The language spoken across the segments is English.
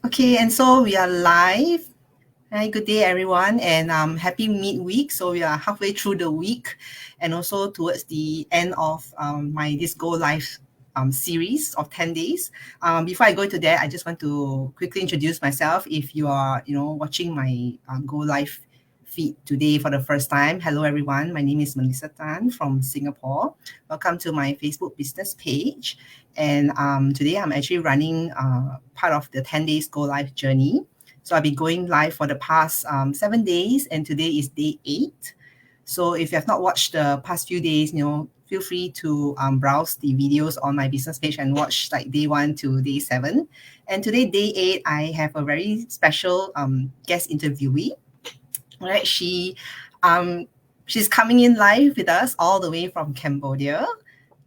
Okay, and so we are live. Hi, good day, everyone, and happy midweek. So we are halfway through the week, and also towards the end of my this Go Live series of 10 days. Before I go into that, I just want to quickly introduce myself. If you are, watching my Go Live feed today for the first time, hello everyone. My name is Melissa Tan from Singapore. Welcome to my Facebook business page. And today I'm actually running part of the 10 days Go Live journey. So I've been going live for the past 7 days, and today is day 8. So if you have not watched the past few days, feel free to browse the videos on my business page and watch like day 1 to day 7. And today, day 8, I have a very special guest interviewee. Right, she's coming in live with us all the way from Cambodia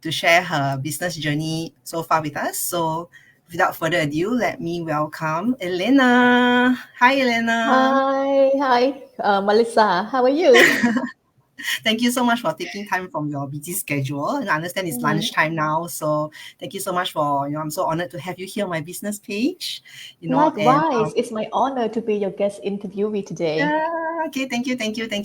to share her business journey so far with us. So without further ado, let me welcome Elena. Hi, Elena. Hi, Melissa. How are you? Thank you so much for taking time from your busy schedule. And I understand it's Mhm. lunchtime now. So thank you so much for, I'm so honored to have you here on my business page, and Likewise, it's my honor to be your guest interviewee today. yeah, okay, thank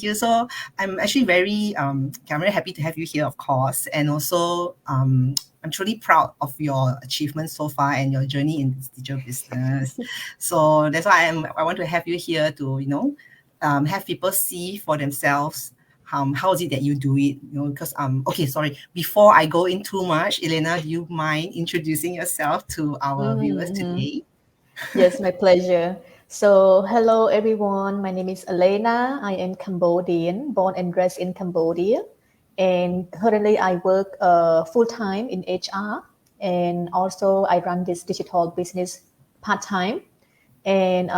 you. So I'm actually I'm very happy to have you here, of course, and also I'm truly proud of your achievements so far and your journey in this digital business. So that's why I want to have you here to have people see for themselves how is it that you do it, because okay, sorry, before I go in too much, Elena, do you mind introducing yourself to our viewers Mhm. today? Yes, my pleasure. So, hello everyone. My name is Elena. I am Cambodian, born and raised in Cambodia, and currently I work full time in HR, and also I run this digital business part time. And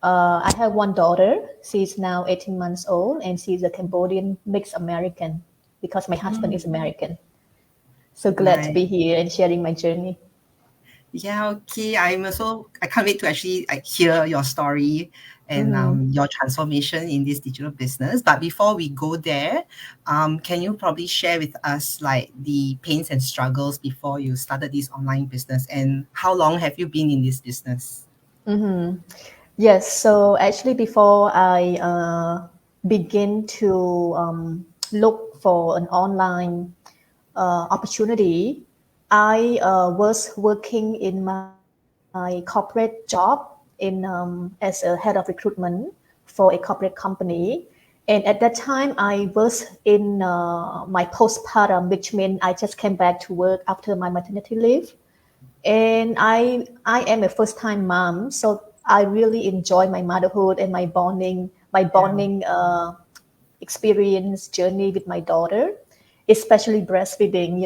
I have one daughter. She's now 18 months old, and she's a Cambodian mixed American because my husband is Mm, American. So glad to nice. be here and sharing my journey. Yeah, okay. I can't wait to actually like hear your story and Mhm. your transformation in this digital business. But before we go there, can you probably share with us like the pains and struggles before you started this online business, and how long have you been in this business? Mm-hmm. Yes, so actually, before I begin to look for an online opportunity, I was working in my corporate job as a head of recruitment for a corporate company. And at that time, I was in my postpartum, which meant I just came back to work after my maternity leave. And I am a first time mom, so I really enjoy my motherhood and my Yeah. bonding experience journey with my daughter, especially breastfeeding.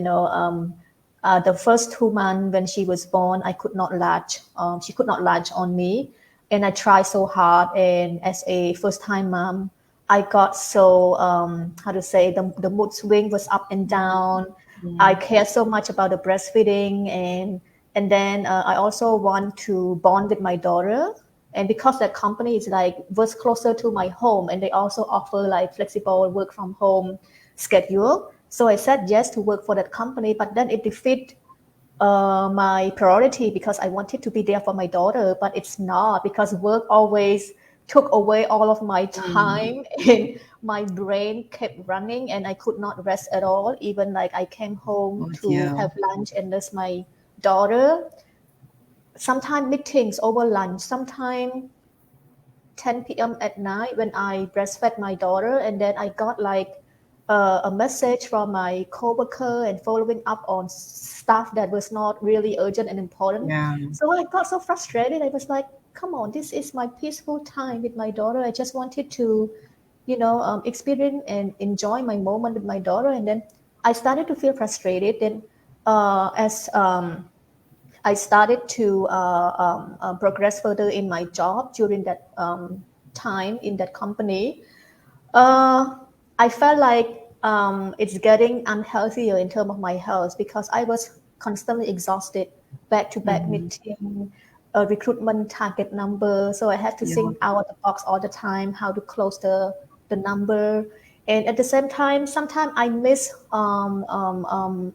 The first 2 months when she was born, I could not latch. She could not latch on me, and I tried so hard. And as a first-time mom, I got so how to say the mood swing was up and down. I Mm, care so much about the breastfeeding, and then I also want to bond with my daughter, and because that company is like was closer to my home and they also offer like flexible work from home schedule, so I said yes to work for that company, but then it defeat my priority because I wanted to be there for my daughter, but it's not because work always took away all of my mm. time and my brain kept running and I could not rest at all. Even like I came home Oh to dear. have lunch and there's my daughter. Sometimes meetings over lunch, sometimes 10 p.m. at night when I breastfed my daughter, and then I got like a message from my coworker and following up on stuff that was not really urgent and important. Yeah. So I got so frustrated. I was like, "Come on, this is my peaceful time with my daughter. I just wanted to, experience and enjoy my moment with my daughter." And then I started to feel frustrated. Then, as I started to progress further in my job during that time in that company. Uh, I felt like it's getting unhealthier in terms of my health because I was constantly exhausted, back to back Mm, meeting, recruitment target number. So I had to yeah. think out of the box all the time, how to close the number. And at the same time, sometimes I miss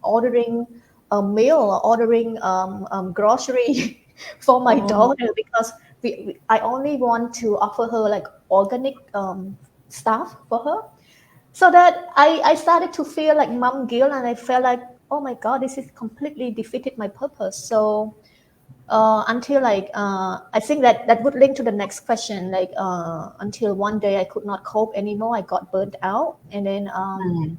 ordering a meal or ordering grocery for my Oh, daughter because I only want to offer her like organic stuff for her. So that I started to feel like mom guilt, and I felt like, oh my God, this is completely defeated my purpose. So until like I think that that would link to the next question. Like until one day I could not cope anymore. I got burnt out, and then mm,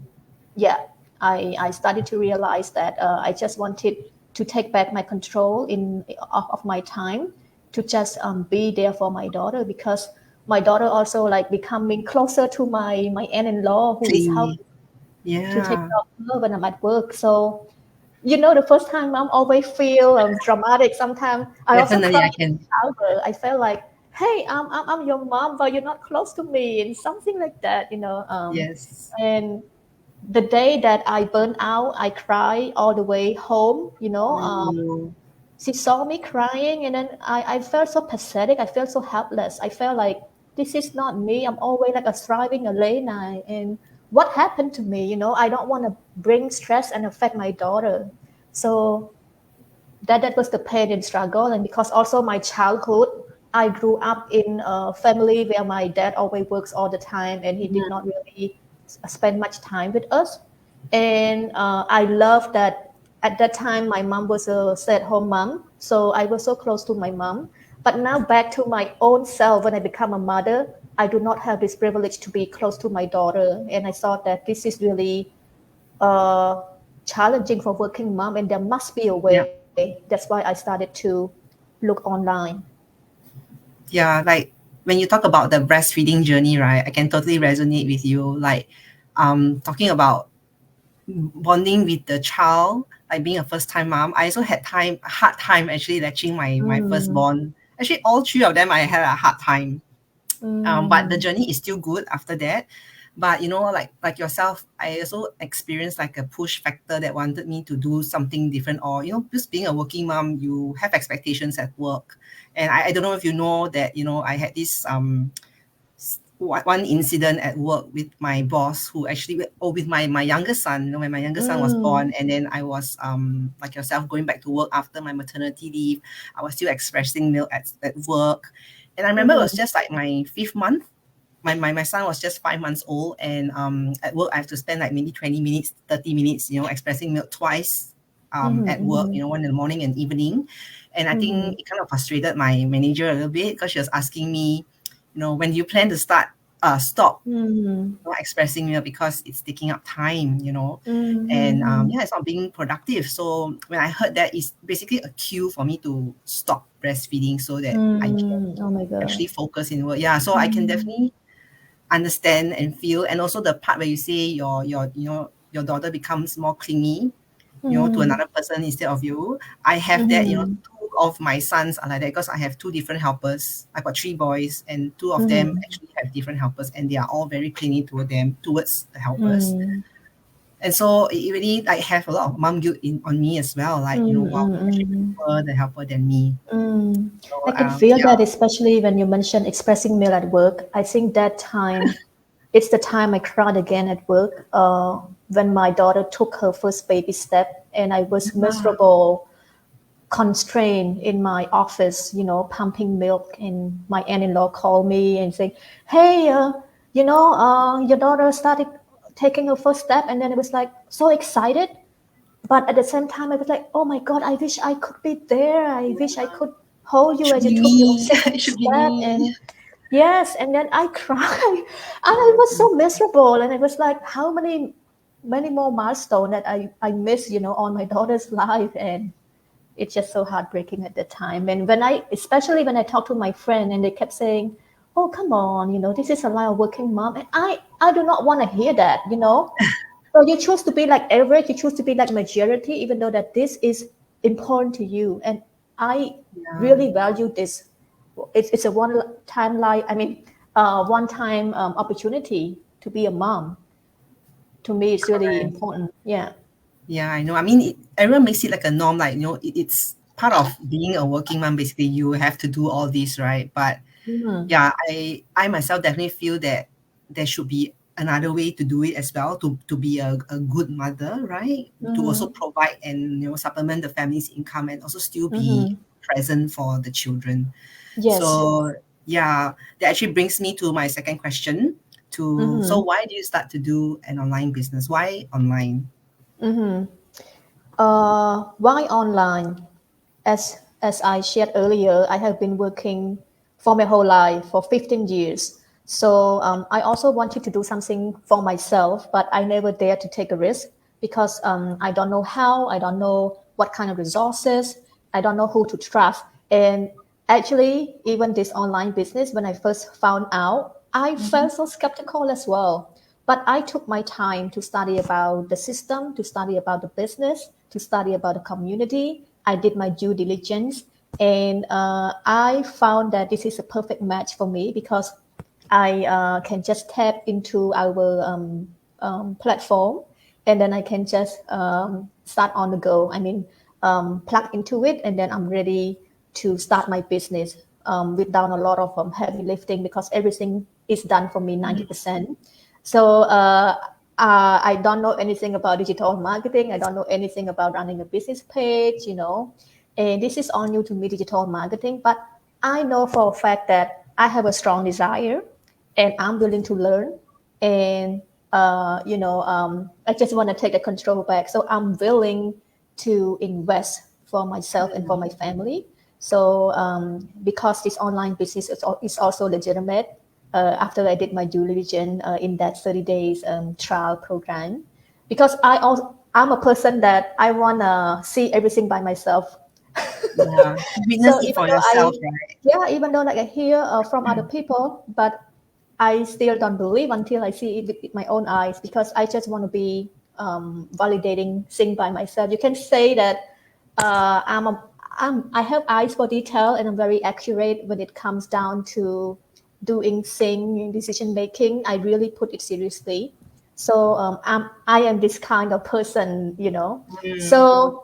yeah, I started to realize that I just wanted to take back my control of my time to just be there for my daughter, because my daughter also like becoming closer to my aunt-in-law who is see, helping to take yeah, care of her when I'm at work. So the first time mom always feel dramatic. Sometimes I also definitely cry I in the can. shower. I felt like, hey, I'm your mom, but you're not close to me, and something like that. Yes. And the day that I burned out, I cried all the way home. Oh, She saw me crying, and then I felt so pathetic. I felt so helpless. I felt like this is not me. I'm always like a thriving Elena. And what happened to me? I don't want to bring stress and affect my daughter. So that was the pain and struggle. And because also my childhood, I grew up in a family where my dad always works all the time, and he did not really spend much time with us. And I love that at that time my mom was a stay-at-home mom, so I was so close to my mom. But now back to my own self, when I become a mother, I do not have this privilege to be close to my daughter, and I thought that this is really uh, challenging for working mom, and there must be a yeah. way. That's why I started to look online. Yeah, like when you talk about the breastfeeding journey, right? I can totally resonate with you. Like, talking about bonding with the child, like being a first time mom. I also had hard time actually latching my Mm, firstborn. Actually, all three of them I had a hard time. But the mm, journey is still good after that. But like yourself, I also experienced like a push factor that wanted me to do something different, or just being a working mom, you have expectations at work. And I don't know if you know that, I had this one incident at work with my boss, who actually, with my younger son, when my younger son was born, mm, and then I was, like yourself, going back to work after my maternity leave. I was still expressing milk at work. And I remember it was mm, just like my fifth month. My son was just 5 months old, and at work I have to spend like maybe 20 minutes, 30 minutes, expressing milk twice at work, mm, one in the morning and evening. And I think mm, it kind of frustrated my manager a little bit, because she was asking me, when do you plan to stop mm, expressing milk, because it's taking up time, and mm, yeah, it's not being productive. So when I heard that, it's basically a cue for me to stop breastfeeding so that I can oh my God. actually focus in work. Yeah, so I can Mm, definitely understand and feel. And also the part where you say your daughter becomes more clingy, to mm, another person instead of you. I have that. mm, Two of my sons are like that, because I have two different helpers. I got three boys, and two of them mm, actually have different helpers, and they are all very clingy towards the helpers. mm, And so it really like have a lot of mom guilt on me as well. Like, mm, wow, mm, you actually mm. prefer the helper than me. Mm, So I can feel yeah, that, especially when you mentioned expressing mail at work. I think that time, it's the time I cried again at work when my daughter took her first baby step, and I was yeah, miserable, constrained in my office, pumping milk. And my aunt-in-law called me and say, "Hey, your daughter started taking her first step," and then it was like so excited. But at the same time, I was like, oh my God, I wish I could be there. I wish I could hold it you should as you be took your me. second It should be step. me. And yes, and then I cried. And I was so miserable. And it was like, how many more milestones that I missed, on my daughter's life. And it's just so heartbreaking at the time. And especially when I talked to my friend, and they kept saying, oh, come on, this is a life of working mom. And I do not want to hear that. So you choose to be like average, you choose to be like majority, even though that this is important to you. And I Yeah, really value this. It's a one-time life. I mean, one-time opportunity to be a mom. To me, it's really correct. important. Yeah. Yeah, I know. I mean, everyone makes it like a norm, like, it's part of being a working mom. Basically, you have to do all this, right? But Mm-hmm. yeah, I myself definitely feel that there should be another way to do it as well, to be a good mother, right? To also Mm-hmm. provide and supplement the family's income, and also still be Mm-hmm. present for the children. Yes. So yeah, that actually brings me to my second question. So Mm-hmm. why do you start to do an online business? Why online? Mm-hmm. Why online? As I shared earlier, I have been working for my whole life for 15 years. So I also wanted to do something for myself, but I never dared to take a risk because I don't know how, I don't know what kind of resources, I don't know who to trust. And actually, even this online business, when I first found out, I Mm-hmm. felt so skeptical as well. But I took my time to study about the system, to study about the business, to study about the community. I did my due diligence, and I found that this is a perfect match for me because I can just tap into our platform, and then I can just start on the go. I mean, plug into it, and then I'm ready to start my business without a lot of heavy lifting because everything is done for me 90%. So I don't know anything about digital marketing. I don't know anything about running a business page, and this is all new to me, digital marketing. But I know for a fact that I have a strong desire and I'm willing to learn. And, I just want to take the control back. So I'm willing to invest for myself and for my family. So because this online business is also legitimate, after I did my due diligence in that 30 days trial program, because I'm a person that I want to see everything by myself. Yeah, So witness it even for though yourself, right? yeah, even though like I hear from other people, but I still don't believe until I see it with my own eyes because I just want to be validating things by myself. You can say that I have eyes for detail and I'm very accurate when it comes down to doing thing decision making. I really put it seriously. So I am this kind of person. Mm, So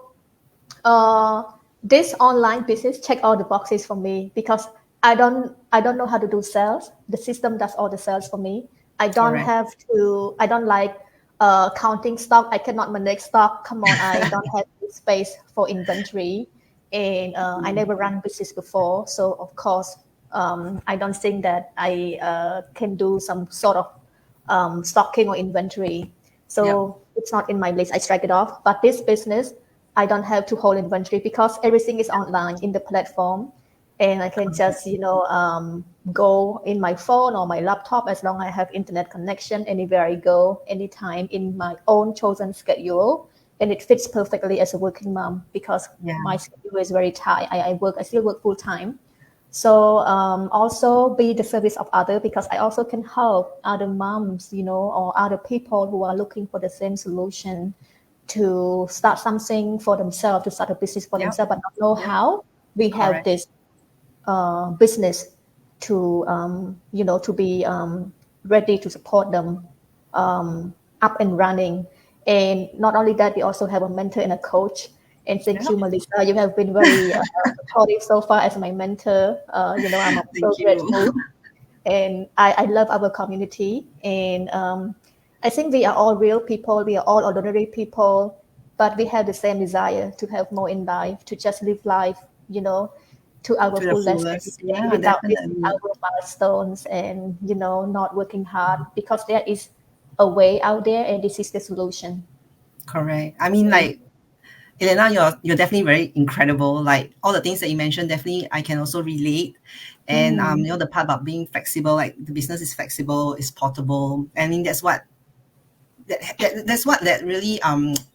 uh, this online business check all the boxes for me because I don't know how to do sales. The system does all the sales for me. correct. I don't like counting stock. I cannot manage stock. Come on, I don't have the space for inventory, and I never run business before. So of course, I don't think that I can do some sort of stocking or inventory. Yep. So it's not in my list. I strike it off. But this business, I don't have to hold inventory because everything is online in the platform, and I can Correct. just go in my phone or my laptop as long as I have internet connection anywhere I go, anytime in my own chosen schedule, and it fits perfectly as a working mom because Yeah. my schedule is very tight. I still work full time. So also be the service of other because I also can help other moms, or other people who are looking for the same solution to start something for themselves, to start a business for Yep. themselves, but not know Yep. how. We have Correct. this business to, to be ready to support them up and running. And not only that, we also have a mentor and a coach. And thank Yep. you, Melissa. You have been very supportive so far as my mentor. I'm so Thank you. grateful. And I love our community. And I think we are all real people. We are all ordinary people, but we have the same desire to have more in life, to just live life, you know, to our To the fullest every fullest. day Yeah, without missing definitely. our milestones and, not working hard because there is a way out there and this is the solution. Correct. I mean, like, Elena, you're definitely very incredible. Like all the things that you mentioned, definitely I can also relate. And Mm-hmm. the part about being flexible, like the business is flexible, is portable. I mean, that's what that really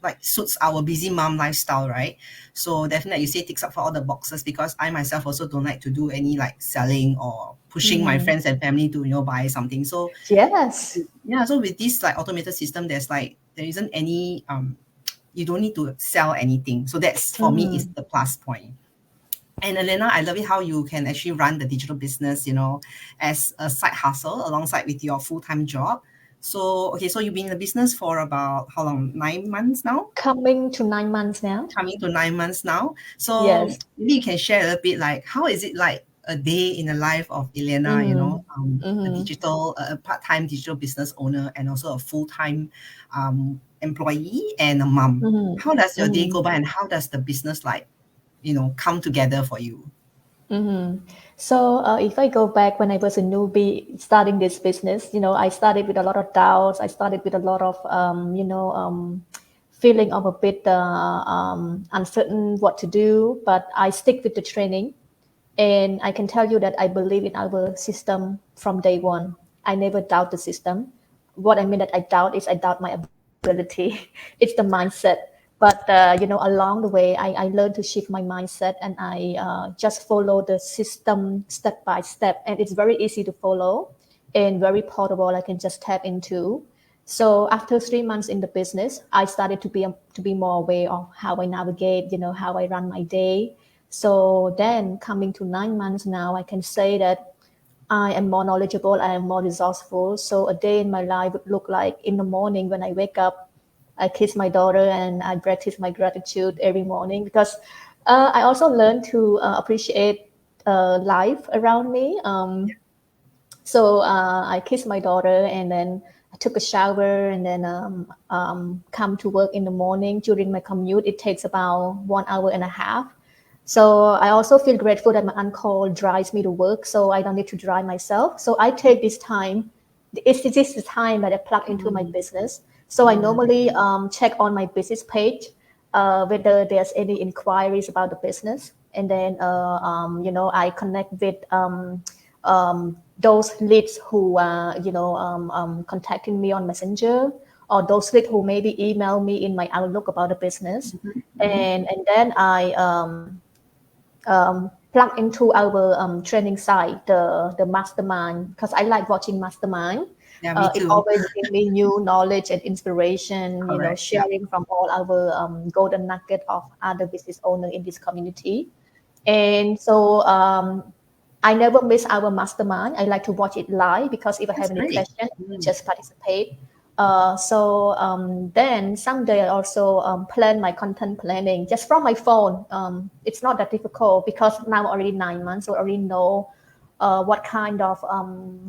like suits our busy mom lifestyle, right? So definitely you say ticks up for all the boxes because I myself also don't like to do any like selling or pushing my Mm-hmm. friends and family to buy something. So Yes. yeah, so with this like automated system, there isn't any you don't need to sell anything. So that's for me is Mm-hmm. the plus point. And Elena, I love it how you can actually run the digital business, as a side hustle alongside with your full-time job. So, okay, so you've been in the business for about how long? 9 months now? Coming to 9 months now. Coming to 9 months now. So Yes. maybe you can share a little bit like how is it like a day in the life of Elena, Mm-hmm. a Mm-hmm. part-time digital business owner and also a full-time employee and a mom. Mm-hmm. How does your day Mm-hmm. go by and how does the business like come together for you? So if I go back when I was a newbie starting this business, I started with a lot of doubts. I started with a lot of, feeling of a bit uncertain what to do. But I stick with the training, and I can tell you that I believe in our system from day one. I never doubt the system. What I mean that I doubt is I doubt my ability. It's the mindset. But along the way, I learned to shift my mindset, and I just follow the system step by step, and it's very easy to follow and very portable. I can just tap into. So after 3 months in the business, I started to be more aware of how I navigate, how I run my day. So then coming to 9 months now, I can say that I am more knowledgeable, I am more resourceful. So a day in my life would look like in the morning when I wake up, I kiss my daughter and I practice my gratitude every morning because I also learned to appreciate life around me. So I kissed my daughter and then I took a shower and then come to work in the morning. During my commute, it takes about 1 hour and a half. So I also feel grateful that my uncle drives me to work, so I don't need to drive myself. So I take this time. This is the time that I plug into my business. So I normally check on my business page whether there's any inquiries about the business, and then I connect with those leads who are contacting me on Messenger, or those leads who maybe email me in my Outlook about the business, and then I plug into our training site, the mastermind, because I like watching mastermind. Yeah, me It too. always gives me new knowledge and inspiration, Correct. Yeah. sharing from all our golden nugget of other business owner in this community. And so I never miss our mastermind. I like to watch it live because if I That's have any great. question, just participate. So then someday I also plan my content planning just from my phone. It's not that difficult because now already 9 months, so I already know what kind of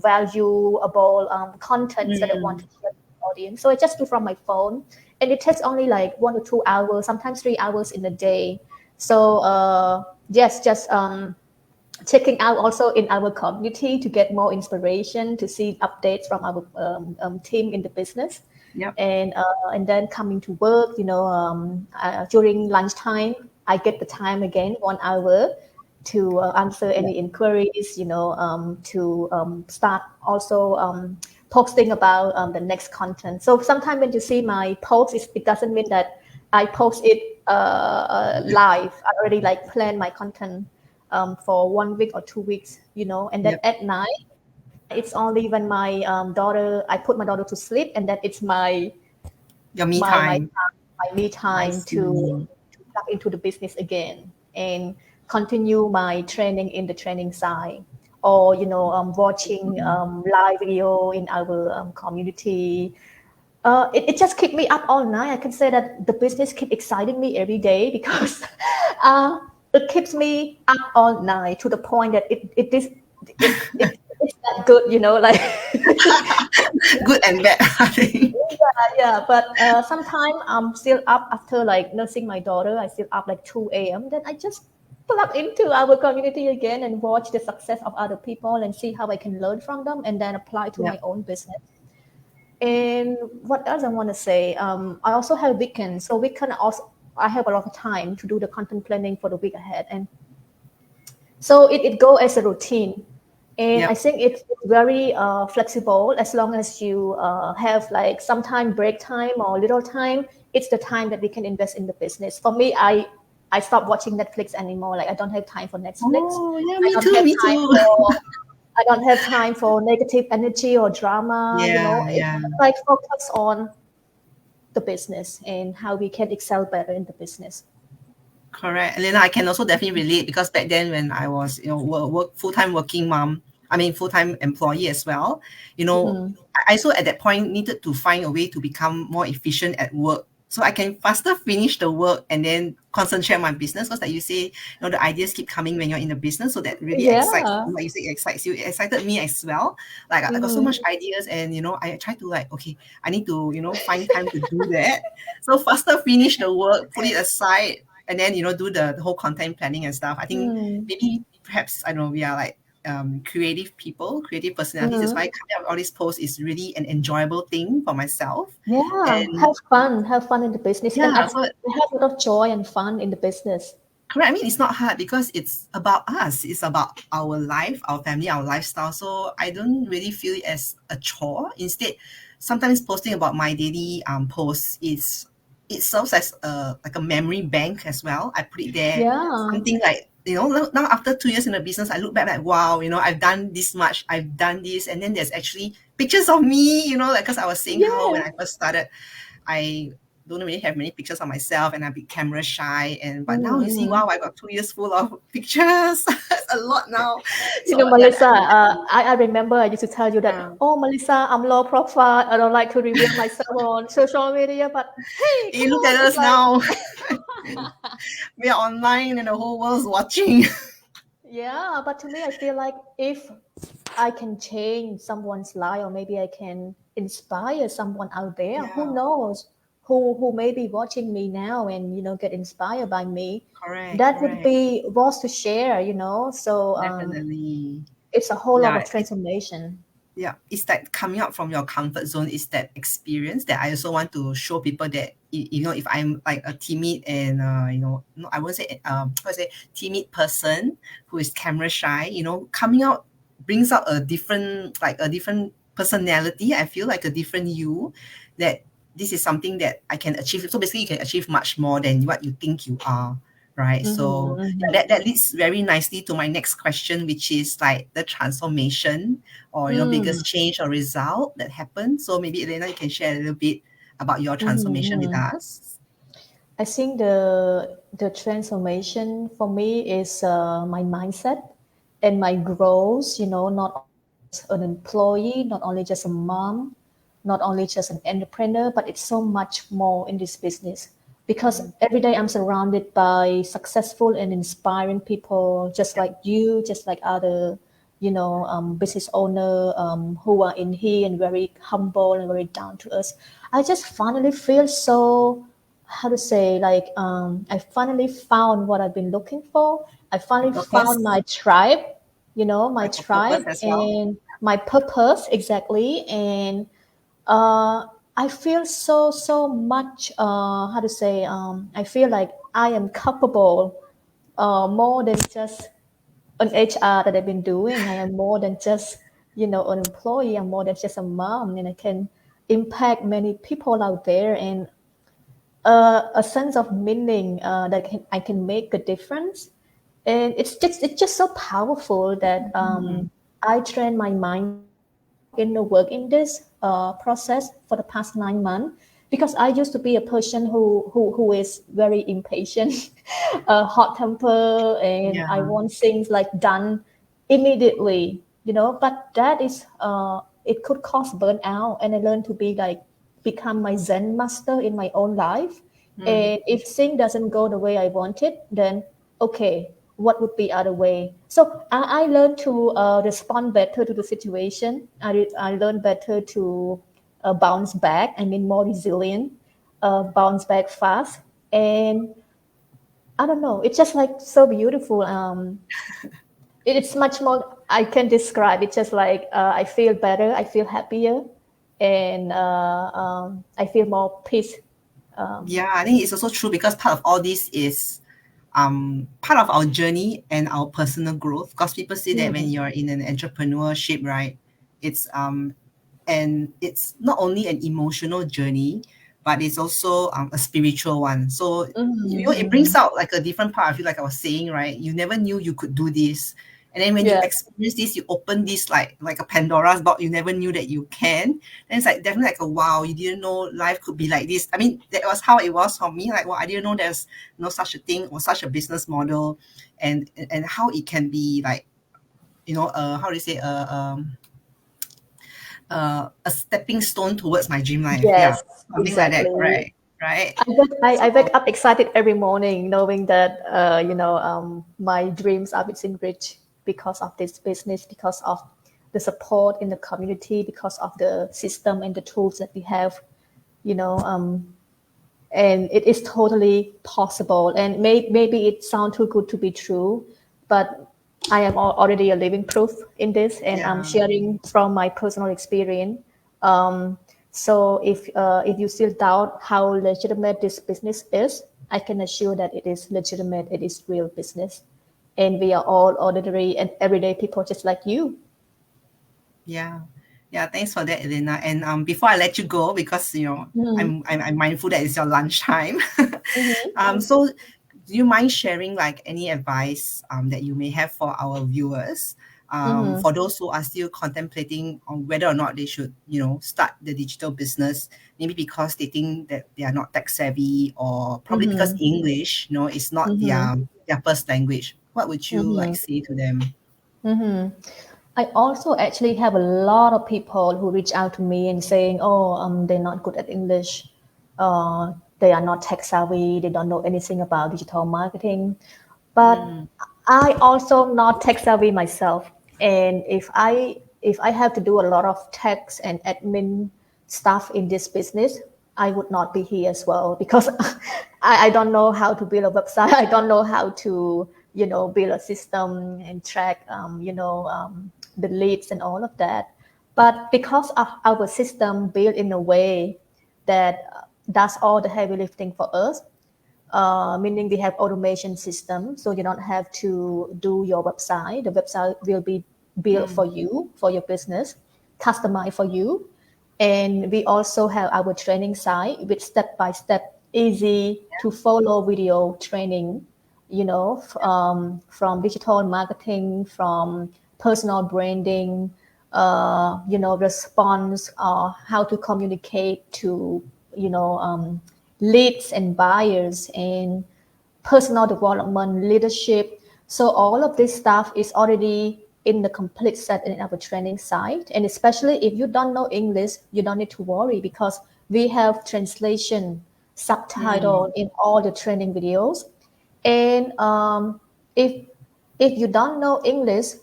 valuable contents that I want to share with the audience. So I just do from my phone, and it takes only like 1 or 2 hours, sometimes 3 hours in a day. So yes, just checking out also in our community to get more inspiration, to see updates from our team in the business, Yep. and then coming to work. During lunchtime, I get the time again 1 hour to answer Yeah. any inquiries. To start also posting about the next content. So sometimes when you see my post, it doesn't mean that I post it live. I already like plan my content for 1 week or 2 weeks, and then Yep. at night, it's only when my I put my daughter to sleep, and then it's Your me my my time. time, my me I time see. to plug into the business again and continue my training in the training side, or watching live video in our community. It just keep me up all night. I can say that the business keep exciting me every day because uh, it keeps me up all night to the point that it's that good, like Good and bad, I think. yeah. But sometimes I'm still up after like nursing my daughter. I still up like 2 a.m. Then I just plug into our community again and watch the success of other people and see how I can learn from them and then apply to Yeah. my own business. And what else I want to say? I also have weekends, so weekend also I have a lot of time to do the content planning for the week ahead, and so it go as a routine. And I Yep. think it's very flexible as long as you have like some time break time or little time. It's the time that we can invest in the business. For me, I stopped watching Netflix anymore. Like I don't have time for Netflix. Oh, yeah, I me don't too. have Me time too. for I don't have time for negative energy or drama. Yeah. It's Yeah. just like focus on the business and how we can excel better in the business. Correct. Elena, I can also definitely relate because back then when I was, full-time working mom, I mean full-time employee as well, Mhm. I also at that point needed to find a way to become more efficient at work. So I can faster finish the work and then concentrate on my business. Because like you say, the ideas keep coming when you're in the business. So that really excites, Yeah. like you say, it excites you. It excited me as well. Like I got so much Mhm. ideas and, I try to like, okay, I need to, find time to do that. So faster finish the work, put it aside, and then do the whole content planning and stuff. I think maybe perhaps I don't know, we are like creative people, creative personalities. That's why coming up with all these posts is really an enjoyable thing for myself. Yeah, And have fun in the business, and yeah, I so have a lot of joy and fun in the business. correct. I mean, it's not hard because it's about us. It's about our life, our family, our lifestyle. So I don't really feel it as a chore. Instead, sometimes posting about my daily posts is it serves as a like a memory bank as well. I put it there. Yeah, Something like now after 2 years in the business, I look back like wow, I've done this much, I've done this, and then there's actually pictures of me. Like because I was saying how when yeah. I first started, I don't really have many pictures of myself and I'm a bit camera shy but now you see wow I got 2 years full of pictures. It's a lot now. So yeah, Melissa, I remember I used to tell you that, yeah. oh, Melissa, I'm low profile. I don't like to reveal myself on social media, but hey, come You look on. at It's us like, now. We are online and the whole world's watching. yeah, but to me, I feel like if I can change someone's life, or maybe I can inspire someone out there, who Yeah, knows, who may be watching me now and, get inspired by me, correct, that would correct. be worth to share. So Definitely. it's a whole lot Yeah, of transformation. yeah, it's like coming out from your comfort zone is that experience that I also want to show people that if I'm like a timid and no, I won't say how to say timid person who is camera shy, coming out brings out a different personality. I feel like a different you, that this is something that I can achieve. So basically, you can achieve much more than what you think you are, right? So yeah, that leads very nicely to my next question, which is like the transformation or biggest change or result that happened. So maybe Elena, you can share a little bit about your transformation with us. I think the transformation for me is my mindset and my growth. Not only just an employee, not only just a mom, not only just an entrepreneur, but it's so much more in this business. Because every day I'm surrounded by successful and inspiring people, just Yep. like you, just like other, business owner who are in here and very humble and very down to earth. I just finally feel so, how to say, like, I finally found what I've been looking for. I Your finally found purpose, my tribe, my right? Your purpose tribe as well. and my purpose exactly. And I feel so much, how to say, I feel like I am capable, more than just an HR that I've been doing. I am more than just, an employee. I'm more than just a mom, and I can impact many people out there, and a sense of meaning, that I can make a difference. And it's just so powerful that I train my mindset to work in this process for the past 9 months, because I used to be a person who is very impatient, hot temper, and Yeah. I want things like done immediately. But that is, it could cause burnout, and I learned to become my Zen master in my own life. Mm. And if thing doesn't go the way I wanted, then okay, what would be other way? So I learned to respond better to the situation. I learned better to bounce back. I mean, more resilient, bounce back fast. And I don't know, it's just like so beautiful. It's much more I can describe. It's just like, I feel better, I feel happier, and I feel more peace. Yeah, I think it's also true because part of all this is part of our journey and our personal growth. Because people say that when you're in an entrepreneurship, right, it's and it's not only an emotional journey, but it's also a spiritual one. So it brings out like a different part. I feel like I was saying, right, you never knew you could do this, and then when you Yes. experience this, you open this like a Pandora's box. You never knew that you can. And it's like definitely like a wow, you didn't know life could be like this. I mean, that was how it was for me. Like, well, I didn't know there's no such a thing or such a business model, and how it can be like, how do you say, a stepping stone towards my dream life. Yeah, Yes, something like that. exactly. Correct. Right. I wake So up excited every morning knowing that, my dreams are within reach because of this business, because of the support in the community, because of the system and the tools that we have, you know. and it is totally possible. And maybe it sounds too good to be true, but I am already a living proof in this, and I'm Yeah. sharing from my personal experience. Um, so if you still doubt how legitimate this business is, I can assure that it is legitimate. It is real business, and we are all ordinary and everyday people just like you. Yeah. Yeah, thanks for that, Elena. And before I let you go, because Mm-hmm. I'm mindful that it's your lunchtime. Mm-hmm. So do you mind sharing like any advice that you may have for our viewers? Mm-hmm. For those who are still contemplating on whether or not they should, start the digital business, maybe because they think that they are not tech savvy, or probably because Mm-hmm. English, is not Mm-hmm. their first language. What would you like Mm-hmm. say to them? Mm-hmm. I also actually have a lot of people who reach out to me and saying, "Oh, they're not good at English. They are not tech savvy. They don't know anything about digital marketing." But Mm, I also not tech savvy myself, and if I have to do a lot of tax and admin stuff in this business, I would not be here as well because I don't know how to build a website. I don't know how to build a system and track the leads and all of that. But because of our system built in a way that does all the heavy lifting for us, meaning we have automation system, so you don't have to do your website. The website will be built for mm, you, for your business, customized for you. And we also have our training site with step-by-step, easy to follow video training, from digital marketing, from personal branding, response, how to communicate to, you know, um, leads and buyers, and personal development, leadership. So all of this stuff is already in the complete set in our training site. And especially if you don't know English, you don't need to worry because we have translation subtitle mm. in all the training videos. And if if you don't know English,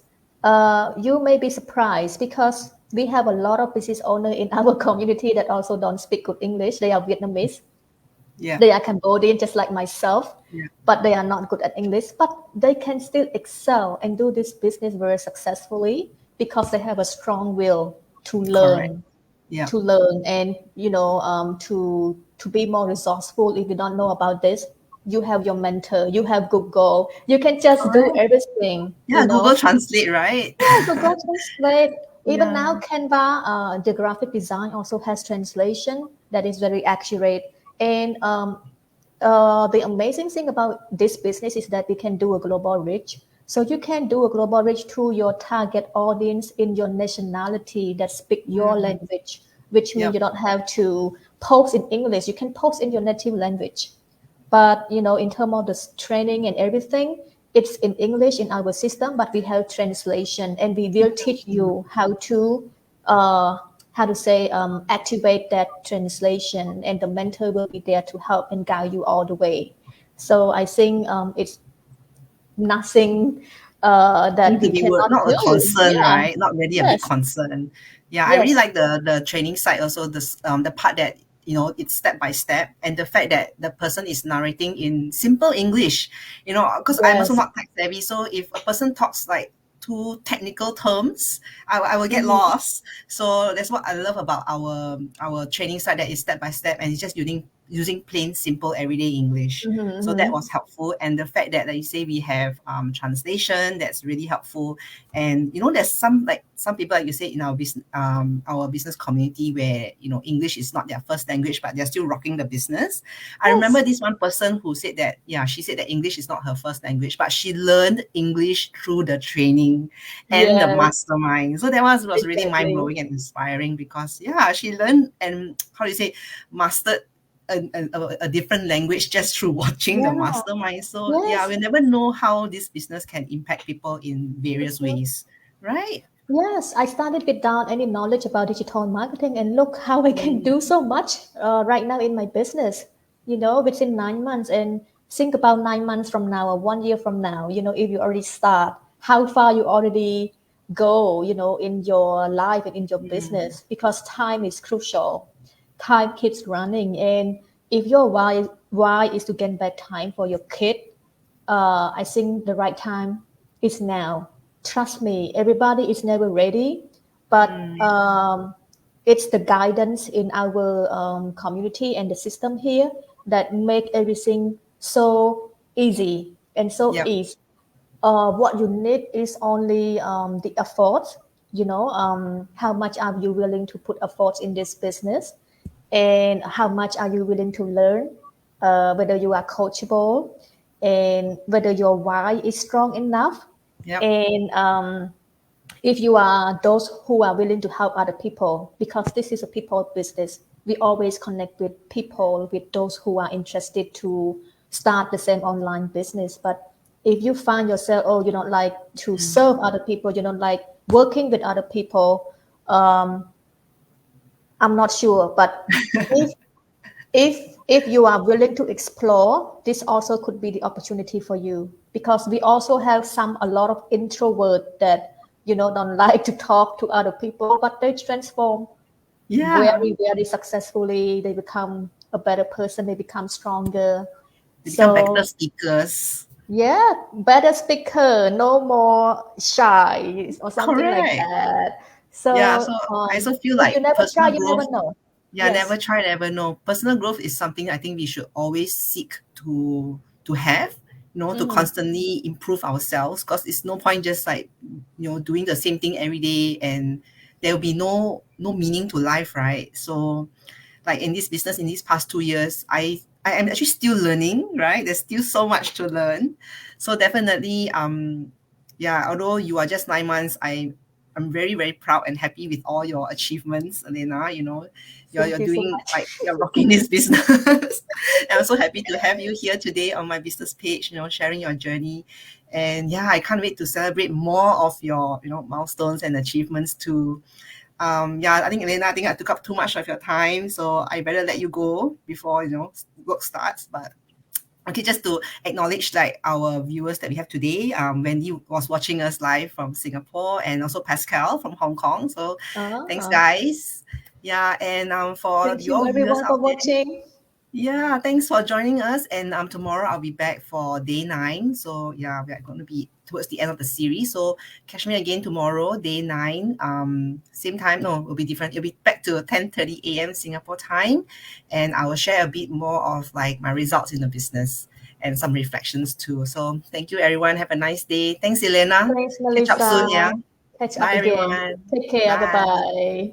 you may be surprised because we have a lot of business owners in our community that also don't speak good English. They are Vietnamese, Yeah. they are Cambodian, just like myself, Yeah. but they are not good at English. But they can still excel and do this business very successfully because they have a strong will Correct. Yeah. to learn, and to be more resourceful. If you don't know about this, you have your mentor, you have Google. You can just do Correct. everything. Yeah, Google Translate, right? Yeah, Google Translate. Even Yeah. now, Canva, the graphic design also has translation that is very accurate. And the amazing thing about this business is that we can do a global reach. So you can do a global reach through your target audience in your nationality that speak your Mm. language, which means Yep. you don't have to post in English. You can post in your native language. But in terms of the training and everything, it's in English in our system, but we have translation, and we will teach Mm. you uh, how to say activate that translation, and the mentor will be there to help and guide you all the way. So I think it's nothing that Need to we be cannot not a do. concern, Yeah. right? Not really a big Yes. concern. Yeah, I really Yes. like the training side also. This the part that it's step by step, and the fact that the person is narrating in simple English. Because I'm also Yes. not tech savvy, so if a person talks like too technical terms, I will get Mm-hmm. lost. So that's what I love about our training side, that is step by step, and it's just using plain simple everyday English. So that Mm-hmm. was helpful, and the fact that, like you say, we have translation, that's really helpful. And there's some people, like you say, in our business community, where English is not their first language, but they're still rocking the business. I remember Yes. this one person who said that, yeah, she said that English is not her first language, but she learned English through the training and the Yes. mastermind. So that was really mind Exactly. blowing and inspiring, because yeah, she learned, and how do you say, mastered a different language just through watching the Yeah. mastermind. So yeah, Yes. we'll never know how this business can impact people in various ways, right? Yes, I started without any knowledge about digital marketing, and look how I can Mm, do so much right now in my business, within 9 months. And think about 9 months from now or 1 year from now, if you already start, how far you already go, in your life and in your mm, business, because time is crucial. Time keeps running. And if your why is to get back time for your kid, I think the right time is now. Trust me, everybody is never ready, but Mm, it's the guidance in our community and the system here that make everything so easy and so yep, easy. What you need is only the effort. How much are you willing to put effort in this business, and how much are you willing to learn? Whether you are coachable, and whether your why is strong enough, yep. and if you are those who are willing to help other people, because this is a people business. We always connect with people, with those who are interested to start the same online business. But if you find yourself, oh, you don't like to serve other people, you don't like working with other people, I'm not sure. But if if you are willing to explore, this also could be the opportunity for you, because we also have a lot of introvert that don't like to talk to other people, but they transform Yeah, very successfully. They become a better person, they become stronger. they become better So speakers. yeah, better speaker, no more shy or something like Correct. that. Yeah, So so I also feel if you like never try, personal you growth. never know. Yeah, never Yes. try, never know. Personal growth is something I think we should always seek to have, to Mm-hmm. constantly improve ourselves. Because it's no point just like doing the same thing every day, and there will be no meaning to life, right? So like in this business in these past 2 years, I am actually still learning, right? There's still so much to learn. So definitely, yeah, although you are just 9 months, I'm very, very proud and happy with all your achievements, Elena. You're Thank you so doing, much. like, you're rocking this business. I'm so happy to have you here today on my business page, sharing your journey. And yeah, I can't wait to celebrate more of your, milestones and achievements too. Yeah, I think, Elena, I think I took up too much of your time, so I better let you go before work starts. But okay, just to acknowledge like our viewers that we have today. Wendy was watching us live from Singapore, and also Pascal from Hong Kong. So thanks, Uh-huh. guys. Yeah, and for Thank you your viewers everyone for out there, watching. yeah, thanks for joining us. And tomorrow I'll be back for day 9. So yeah, we are going to be towards the end of the series. So catch me again tomorrow, day 9. Same time. No, it'll be different. It'll be back to 10:30 a.m. Singapore time, and I will share a bit more of like my results in the business and some reflections too. So thank you, everyone. Have a nice day. Thanks, Elena. Thanks, Catch up Melissa. soon. Yeah. Catch up Bye, again. everyone. Take care. Bye Bye. bye.